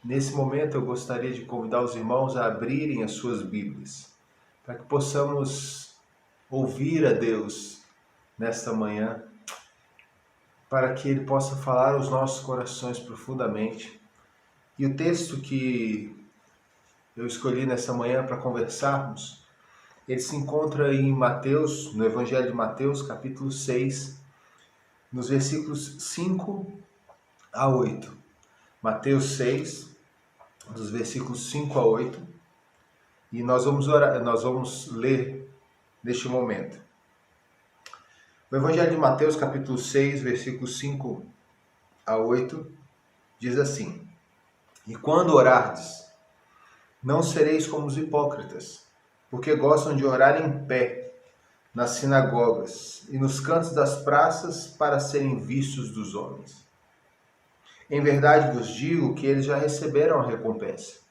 Nesse momento eu gostaria de convidar os irmãos a abrirem as suas Bíblias, para que possamos ouvir a Deus nesta manhã, para que Ele possa falar aos nossos corações profundamente. E o texto que eu escolhi nessa manhã para conversarmos, ele se encontra em Mateus, no Evangelho de Mateus, capítulo 6, nos versículos 5 a 8. Mateus 6, dos versículos 5 a 8, e nós vamos ler neste momento. O Evangelho de Mateus, capítulo 6, versículos 5 a 8, diz assim: E quando orardes, não sereis como os hipócritas, porque gostam de orar em pé, nas sinagogas e nos cantos das praças, para serem vistos dos homens. Em verdade vos digo que eles já receberam a recompensa.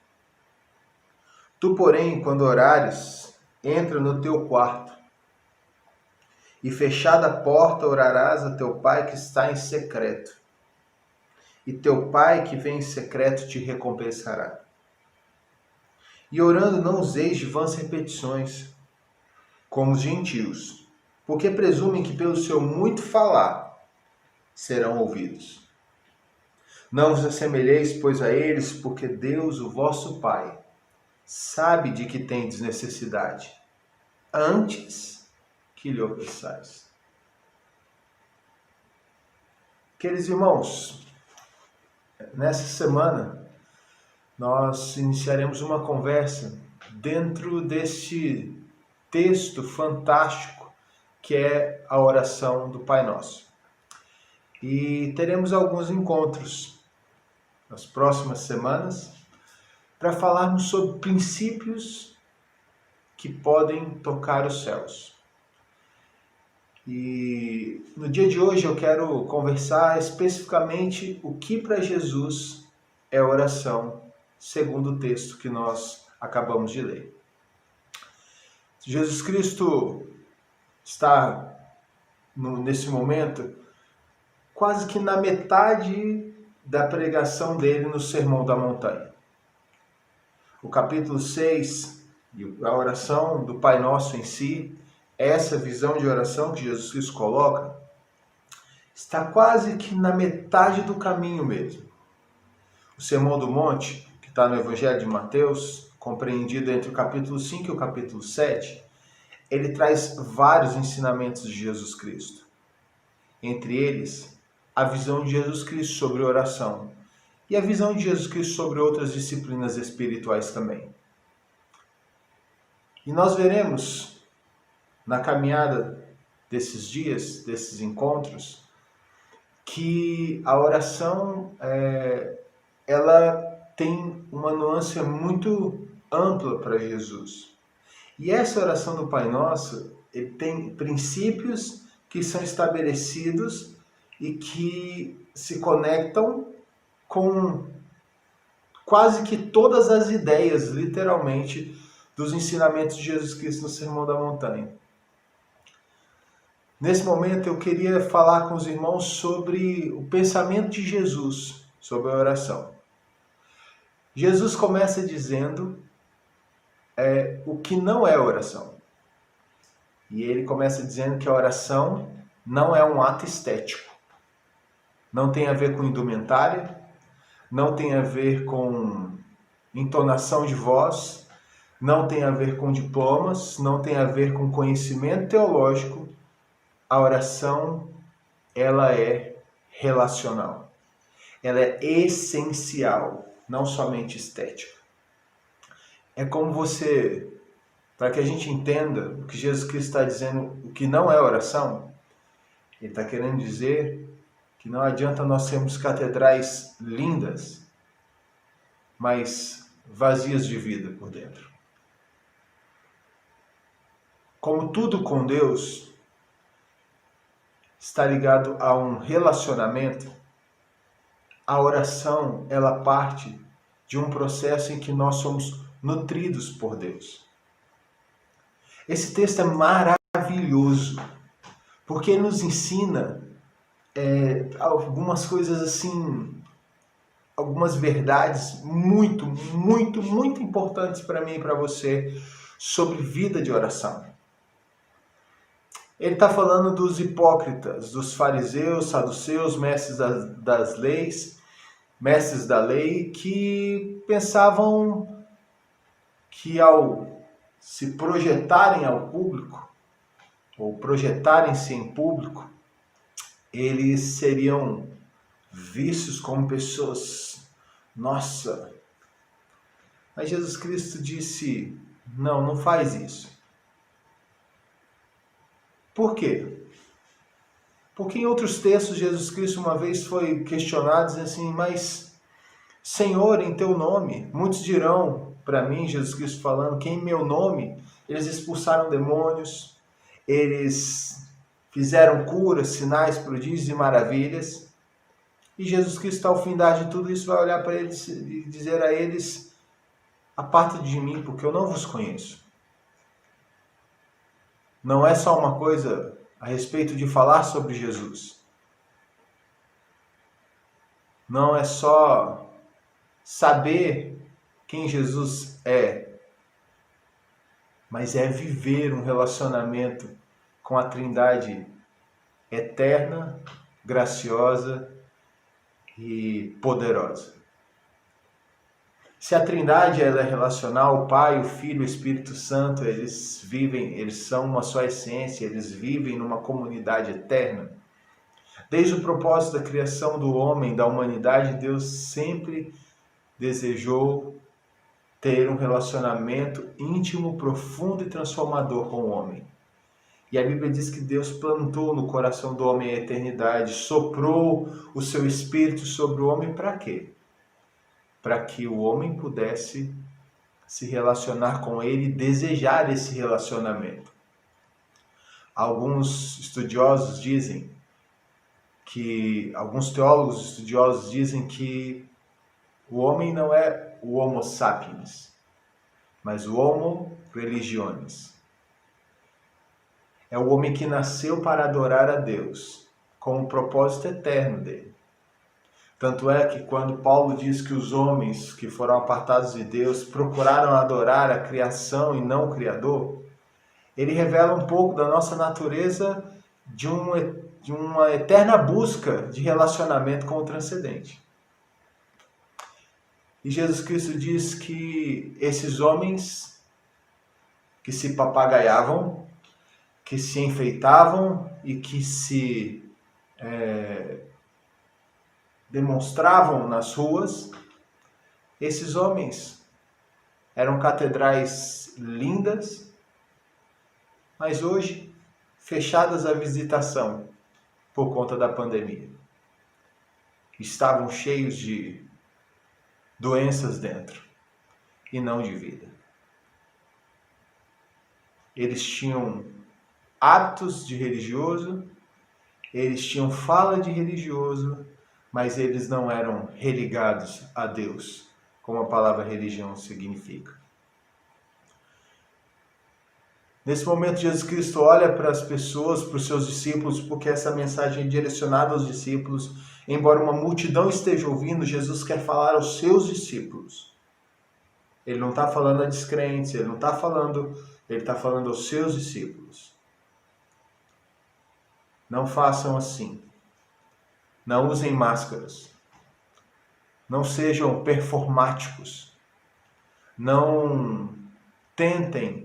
Tu, porém, quando orares, entra no teu quarto, e fechada a porta orarás a teu pai que está em secreto. E teu pai que vem em secreto te recompensará. E orando não useis de vãs repetições, como os gentios, porque presumem que pelo seu muito falar serão ouvidos. Não vos assemelheis, pois, a eles, porque Deus, o vosso Pai, sabe de que tendes necessidade, antes que lhe o peçais. Queridos irmãos, nessa semana nós iniciaremos uma conversa dentro deste texto fantástico que é a oração do Pai Nosso. E teremos alguns encontros nas próximas semanas para falarmos sobre princípios que podem tocar os céus. E no dia de hoje eu quero conversar especificamente o que para Jesus é oração, segundo o texto que nós acabamos de ler. Jesus Cristo está, nesse momento, quase que na metade da pregação dele no Sermão da Montanha. O capítulo 6, a oração do Pai Nosso em si, essa visão de oração que Jesus Cristo coloca, está quase que na metade do caminho mesmo. O Sermão do Monte, que está no Evangelho de Mateus, compreendido entre o capítulo 5 e o capítulo 7, ele traz vários ensinamentos de Jesus Cristo. Entre eles, a visão de Jesus Cristo sobre oração e a visão de Jesus Cristo sobre outras disciplinas espirituais também. E nós veremos, na caminhada desses dias, desses encontros, que a oração ela tem uma nuance muito ampla para Jesus. E essa oração do Pai Nosso ele tem princípios que são estabelecidos e que se conectam com quase que todas as ideias, literalmente, dos ensinamentos de Jesus Cristo no Sermão da Montanha. Nesse momento eu queria falar com os irmãos sobre o pensamento de Jesus sobre a oração. Jesus começa dizendo o que não é oração. E ele começa dizendo que a oração não é um ato estético. Não tem a ver com indumentária, não tem a ver com entonação de voz, não tem a ver com diplomas, não tem a ver com conhecimento teológico. A oração, ela é relacional. Ela é essencial, não somente estética. É como para que a gente entenda o que Jesus Cristo está dizendo, o que não é oração, ele está querendo dizer que não adianta nós termos catedrais lindas, mas vazias de vida por dentro. Como tudo com Deus está ligado a um relacionamento, a oração ela parte de um processo em que nós somos nutridos por Deus. Esse texto é maravilhoso, porque ele nos ensina algumas coisas assim algumas verdades muito, muito, muito importantes para mim e para você sobre vida de oração. Ele está falando dos hipócritas, dos fariseus, saduceus, mestres da lei, que pensavam que ao se projetarem ao público, ou projetarem-se em público, eles seriam vistos como pessoas, nossa. Mas Jesus Cristo disse, não faz isso. Por quê? Porque em outros textos Jesus Cristo uma vez foi questionado, dizendo assim, mas Senhor, em teu nome, muitos dirão para mim, Jesus Cristo falando, que em meu nome eles expulsaram demônios, eles fizeram curas, sinais, prodígios e maravilhas. E Jesus Cristo, ao findar de tudo isso, vai olhar para eles e dizer a eles, aparta de mim, porque eu não vos conheço. Não é só uma coisa a respeito de falar sobre Jesus. Não é só saber quem Jesus é, mas é viver um relacionamento com a Trindade eterna, graciosa e poderosa. Se a Trindade ela é relacional, o Pai, o Filho e o Espírito Santo, eles são uma só essência, eles vivem numa comunidade eterna. Desde o propósito da criação do homem, da humanidade, Deus sempre desejou ter um relacionamento íntimo, profundo e transformador com o homem. E a Bíblia diz que Deus plantou no coração do homem a eternidade, soprou o seu Espírito sobre o homem para quê? Para que o homem pudesse se relacionar com ele e desejar esse relacionamento. Alguns teólogos estudiosos dizem que o homem não é o Homo sapiens, mas o Homo religionis. É o homem que nasceu para adorar a Deus, com o propósito eterno dele. Tanto é que quando Paulo diz que os homens que foram apartados de Deus procuraram adorar a criação e não o Criador, ele revela um pouco da nossa natureza de uma eterna busca de relacionamento com o transcendente. E Jesus Cristo diz que esses homens que se papagaiavam, que se enfeitavam e que se demonstravam nas ruas, esses homens eram catedrais lindas, mas hoje fechadas à visitação por conta da pandemia. Estavam cheios de doenças dentro e não de vida. Eles tinham hábitos de religioso, eles tinham fala de religioso, mas eles não eram religados a Deus, como a palavra religião significa. Nesse momento, Jesus Cristo olha para as pessoas, para os seus discípulos, porque essa mensagem é direcionada aos discípulos. Embora uma multidão esteja ouvindo, Jesus quer falar aos seus discípulos. Ele não está falando a descrentes, ele está falando aos seus discípulos. Não façam assim. Não usem máscaras. Não sejam performáticos. Não tentem,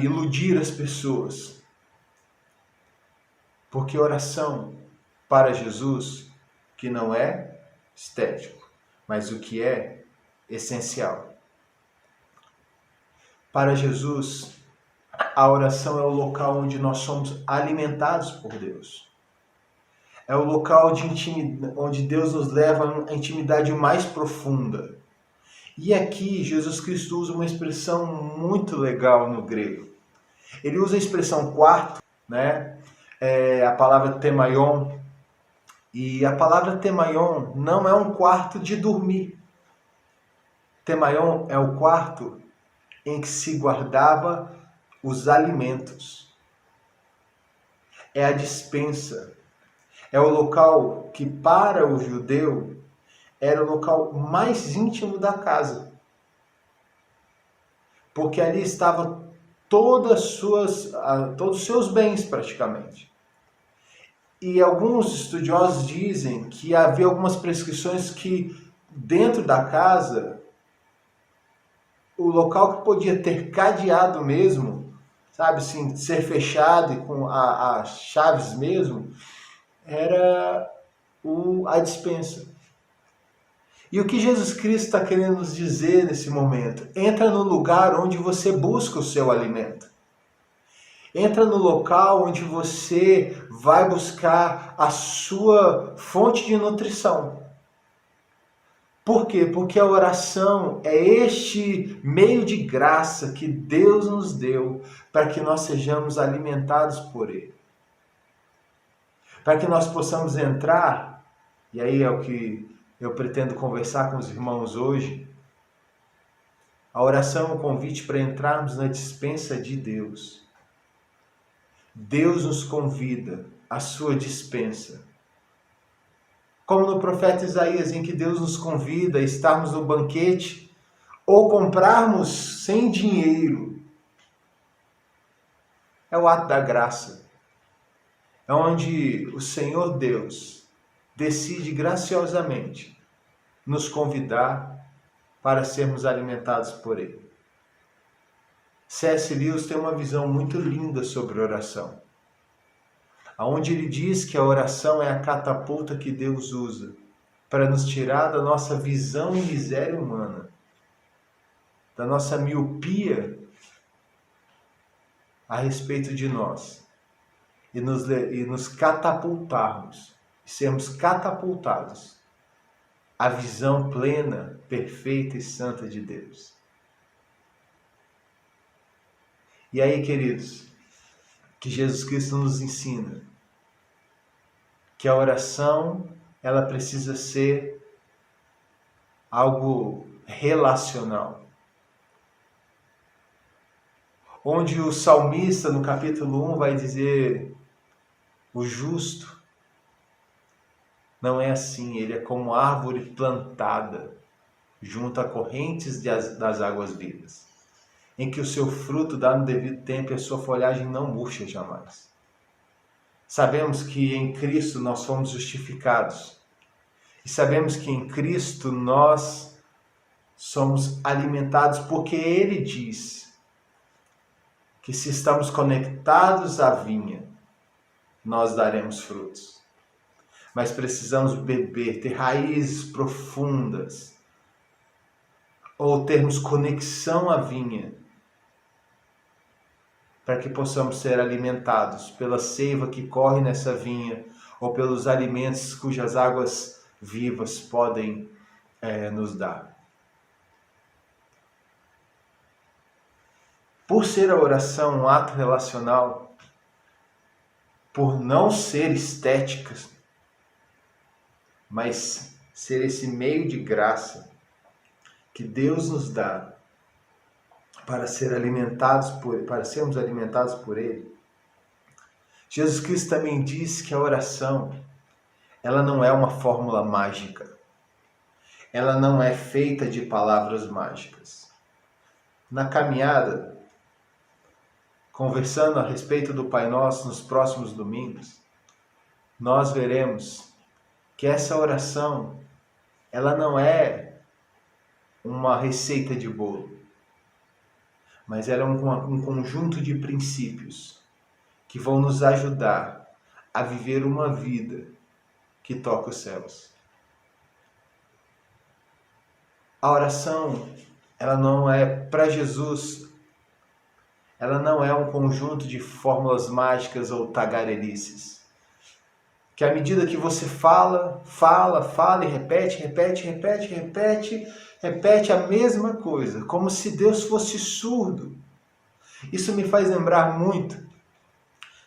iludir as pessoas. Porque oração para Jesus, que não é estético, mas o que é essencial. Para Jesus, a oração é o local onde nós somos alimentados por Deus. É o local onde Deus nos leva à intimidade mais profunda. E aqui Jesus Cristo usa uma expressão muito legal no grego. Ele usa a expressão quarto, a palavra temaion. E a palavra temaion não é um quarto de dormir. Temaion é o quarto em que se guardava os alimentos. É a despensa. É o local que para o judeu era o local mais íntimo da casa, porque ali estavam todos os seus bens praticamente. E alguns estudiosos dizem que havia algumas prescrições que dentro da casa, o local que podia ter cadeado mesmo, sabe assim, ser fechado e com as chaves mesmo, era a despensa. E o que Jesus Cristo está querendo nos dizer nesse momento? Entra no lugar onde você busca o seu alimento. Entra no local onde você vai buscar a sua fonte de nutrição. Por quê? Porque a oração é este meio de graça que Deus nos deu para que nós sejamos alimentados por Ele. Para que nós possamos entrar, e aí é o que eu pretendo conversar com os irmãos hoje, a oração é um convite para entrarmos na despensa de Deus. Deus nos convida à sua despensa. Como no profeta Isaías, em que Deus nos convida a estarmos no banquete ou comprarmos sem dinheiro. É o ato da graça. É onde o Senhor Deus decide graciosamente nos convidar para sermos alimentados por Ele. C.S. Lewis tem uma visão muito linda sobre oração, onde ele diz que a oração é a catapulta que Deus usa para nos tirar da nossa visão e miséria humana, da nossa miopia a respeito de nós, e nos catapultarmos, e sermos catapultados à visão plena, perfeita e santa de Deus. E aí, queridos, que Jesus Cristo nos ensina que a oração, ela precisa ser algo relacional. Onde o salmista, no capítulo 1, vai dizer: o justo não é assim, ele é como árvore plantada junto a correntes das águas vivas, em que o seu fruto dá no devido tempo e a sua folhagem não murcha jamais. Sabemos que em Cristo nós fomos justificados. E sabemos que em Cristo nós somos alimentados, porque Ele diz que se estamos conectados à vinha, nós daremos frutos. Mas precisamos beber, ter raízes profundas, ou termos conexão à vinha, para que possamos ser alimentados pela seiva que corre nessa vinha, ou pelos alimentos cujas águas vivas podem nos dar. Por ser a oração um ato relacional, por não ser estética, mas ser esse meio de graça que Deus nos dá para sermos alimentados por Ele. Jesus Cristo também diz que a oração, ela não é uma fórmula mágica. Ela não é feita de palavras mágicas. Na caminhada, conversando a respeito do Pai Nosso nos próximos domingos, nós veremos que essa oração, ela não é uma receita de bolo, mas ela é um conjunto de princípios que vão nos ajudar a viver uma vida que toca os céus. A oração, ela não é, para Jesus, ela não é um conjunto de fórmulas mágicas ou tagarelices. Que à medida que você fala e repete a mesma coisa, como se Deus fosse surdo. Isso me faz lembrar muito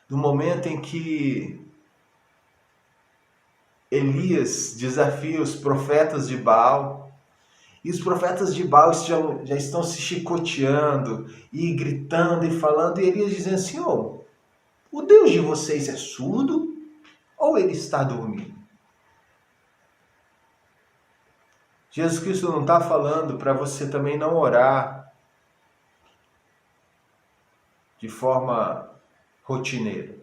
do momento em que Elias desafia os profetas de Baal, e os profetas de Baal já estão se chicoteando e gritando e falando, e Elias dizendo assim: oh, o Deus de vocês é surdo ou ele está dormindo? Jesus Cristo não está falando para você também não orar de forma rotineira.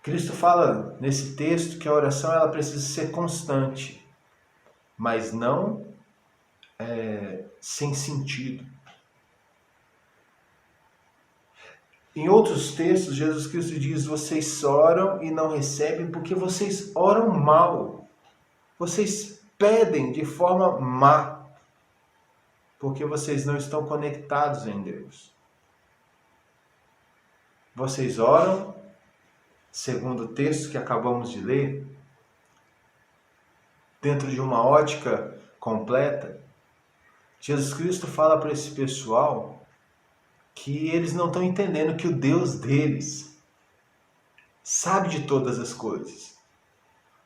Cristo fala nesse texto que a oração ela precisa ser constante, mas não sem sentido. Em outros textos, Jesus Cristo diz: vocês oram e não recebem porque vocês oram mal. Vocês pedem de forma má, porque vocês não estão conectados em Deus. Vocês oram, segundo o texto que acabamos de ler, dentro de uma ótica completa. Jesus Cristo fala para esse pessoal que eles não estão entendendo que o Deus deles sabe de todas as coisas.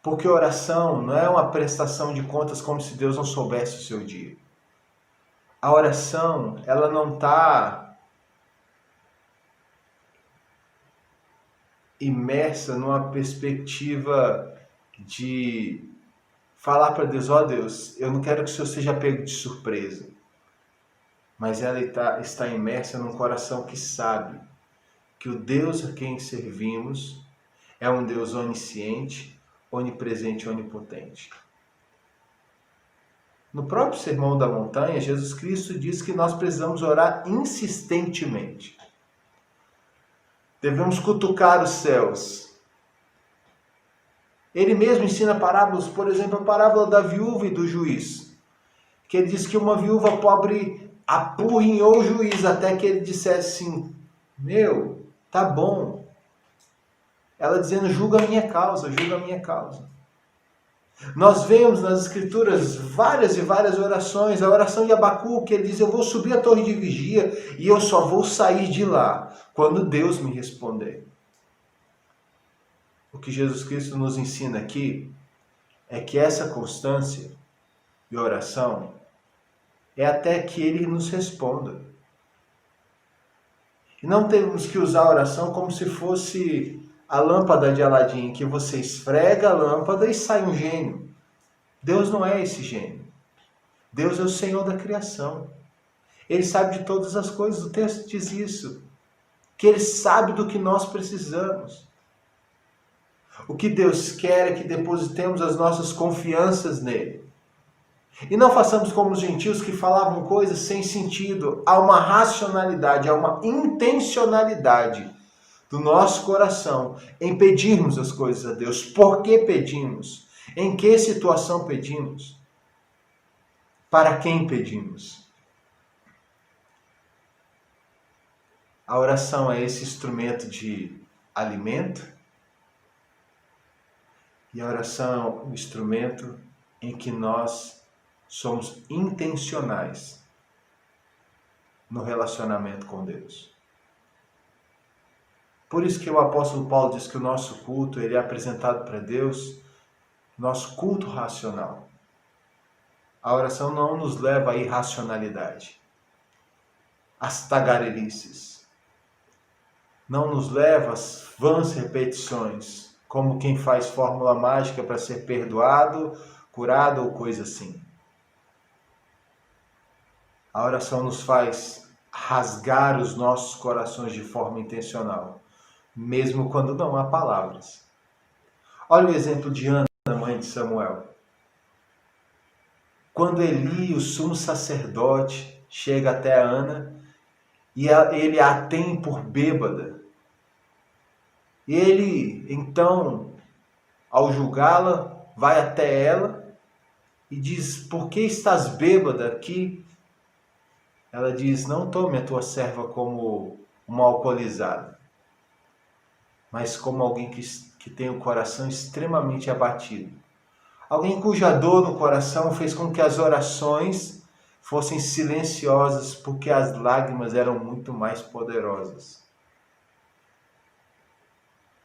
Porque oração não é uma prestação de contas como se Deus não soubesse o seu dia. A oração, ela não está imersa numa perspectiva de falar para Deus: ó Deus, eu não quero que o Senhor seja pego de surpresa. Mas ela está imersa num coração que sabe que o Deus a quem servimos é um Deus onisciente, onipresente e onipotente. No próprio Sermão da Montanha, Jesus Cristo diz que nós precisamos orar insistentemente. Devemos cutucar os céus. Ele mesmo ensina parábolas, por exemplo, a parábola da viúva e do juiz, que ele diz que uma viúva pobre apurrinhou o juiz até que ele dissesse assim: meu, tá bom. Ela dizendo: julga a minha causa, julga a minha causa. Nós vemos nas escrituras várias e várias orações. A oração de Abacuque, ele diz: eu vou subir a torre de vigia e eu só vou sair de lá quando Deus me responder. O que Jesus Cristo nos ensina aqui é que essa constância de oração é até que Ele nos responda. E não temos que usar a oração como se fosse a lâmpada de Aladim, que você esfrega a lâmpada e sai um gênio. Deus não é esse gênio. Deus é o Senhor da criação. Ele sabe de todas as coisas. O texto diz isso. Que Ele sabe do que nós precisamos. O que Deus quer é que depositemos as nossas confianças nele. E não façamos como os gentios que falavam coisas sem sentido. Há uma racionalidade, há uma intencionalidade do nosso coração em pedirmos as coisas a Deus. Por que pedimos? Em que situação pedimos? Para quem pedimos? A oração é esse instrumento de alimento. E a oração é um instrumento em que nós somos intencionais no relacionamento com Deus. Por isso que o apóstolo Paulo diz que o nosso culto ele é apresentado para Deus, nosso culto racional. A oração não nos leva à irracionalidade, às tagarelices. Não nos leva às vãs repetições, como quem faz fórmula mágica para ser perdoado, curado ou coisa assim. A oração nos faz rasgar os nossos corações de forma intencional, mesmo quando não há palavras. Olha o exemplo de Ana, mãe de Samuel. Quando Eli, o sumo sacerdote, chega até a Ana e ele a tem por bêbada. Ele, então, ao julgá-la, vai até ela e diz: por que estás bêbada aqui? Ela diz: não tome a tua serva como uma alcoolizada, mas como alguém que tem o coração extremamente abatido. Alguém cuja dor no coração fez com que as orações fossem silenciosas, porque as lágrimas eram muito mais poderosas.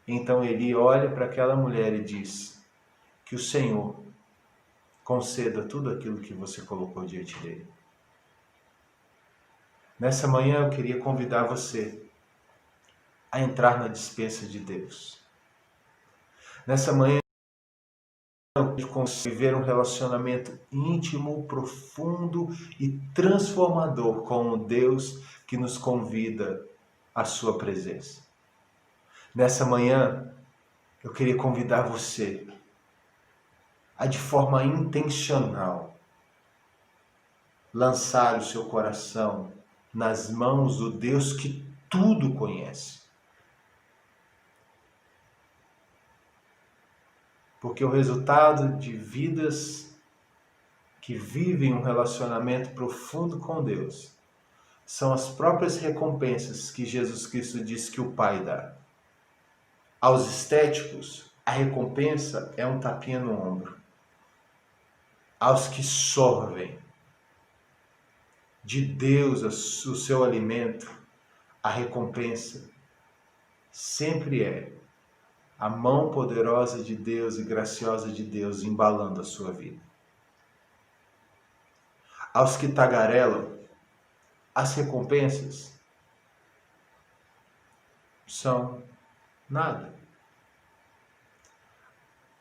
Então Eli olha para aquela mulher e diz: que o Senhor conceda tudo aquilo que você colocou diante dele. Nessa manhã eu queria convidar você a entrar na despensa de Deus. Nessa manhã de viver um relacionamento íntimo, profundo e transformador com o Deus que nos convida à sua presença. Nessa manhã, eu queria convidar você a, de forma intencional, lançar o seu coração nas mãos do Deus que tudo conhece. Porque o resultado de vidas que vivem um relacionamento profundo com Deus são as próprias recompensas que Jesus Cristo diz que o Pai dá. Aos estéticos, a recompensa é um tapinha no ombro. Aos que sorvem de Deus o seu alimento, a recompensa sempre é a mão poderosa de Deus e graciosa de Deus embalando a sua vida. Aos que tagarelam, as recompensas são nada.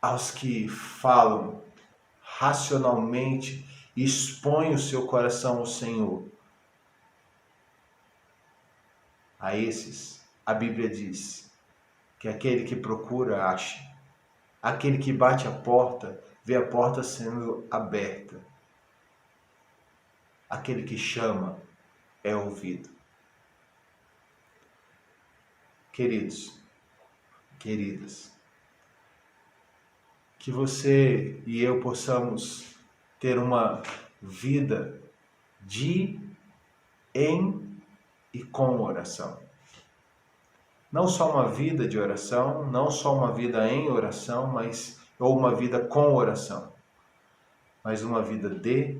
Aos que falam racionalmente e expõem o seu coração ao Senhor, a esses a Bíblia diz que aquele que procura acha, aquele que bate a porta vê a porta sendo aberta, aquele que chama é ouvido. Queridos, queridas, que você e eu possamos ter uma vida de, em e com oração. Não só uma vida de oração, não só uma vida em oração, ou uma vida com oração, mas uma vida de,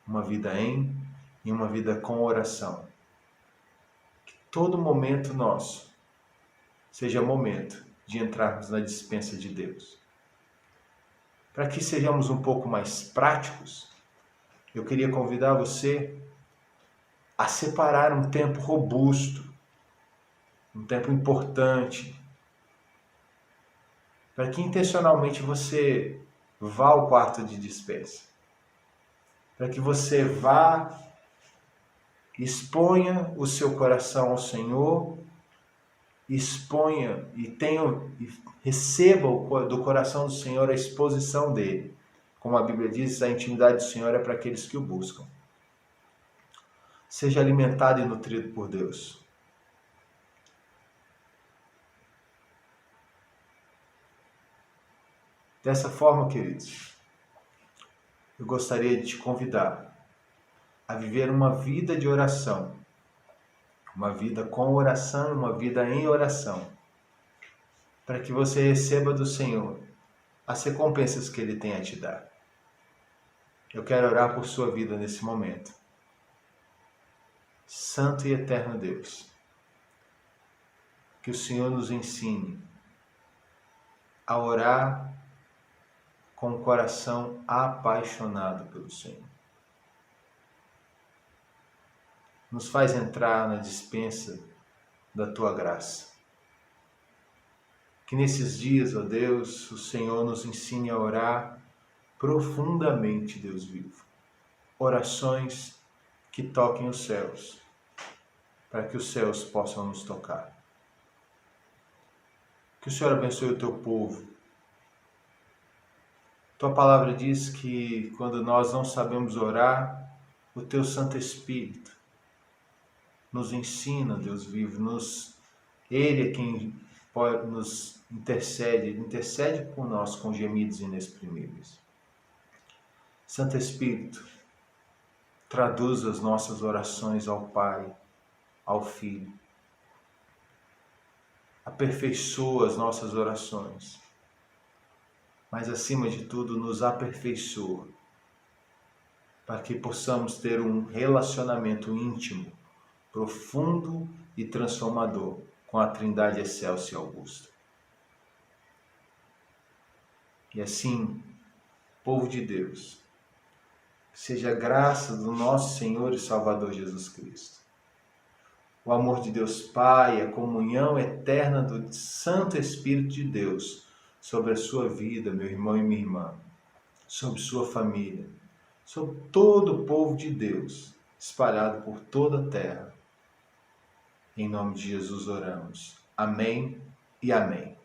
uma vida em e uma vida com oração. Que todo momento nosso seja momento de entrarmos na despensa de Deus. Para que sejamos um pouco mais práticos, eu queria convidar você a separar um tempo robusto, um tempo importante, para que intencionalmente você vá ao quarto de despensa, para que você vá, exponha o seu coração ao Senhor, exponha e receba do coração do Senhor a exposição dele. Como a Bíblia diz, a intimidade do Senhor é para aqueles que o buscam. Seja alimentado e nutrido por Deus. Dessa forma, queridos, eu gostaria de te convidar a viver uma vida de oração, uma vida com oração e uma vida em oração, para que você receba do Senhor as recompensas que Ele tem a te dar. Eu quero orar por sua vida nesse momento. Santo e eterno Deus, que o Senhor nos ensine a orar com o coração apaixonado pelo Senhor. Nos faz entrar na despensa da Tua graça. Que nesses dias, ó Deus, o Senhor nos ensine a orar profundamente, Deus vivo. Orações que toquem os céus, para que os céus possam nos tocar. Que o Senhor abençoe o Teu povo. Tua palavra diz que quando nós não sabemos orar, o Teu Santo Espírito nos ensina, Deus vivo, Ele é quem nos intercede, Ele intercede por nós com gemidos inexprimíveis. Santo Espírito, traduz as nossas orações ao Pai, ao Filho. Aperfeiçoa as nossas orações, mas acima de tudo nos aperfeiçoa, para que possamos ter um relacionamento íntimo, profundo e transformador com a Trindade excelsa e augusta. E assim, povo de Deus, seja a graça do nosso Senhor e Salvador Jesus Cristo, o amor de Deus Pai, a comunhão eterna do Santo Espírito de Deus, sobre a sua vida, meu irmão e minha irmã, sobre sua família, sobre todo o povo de Deus, espalhado por toda a terra. Em nome de Jesus oramos. Amém e amém.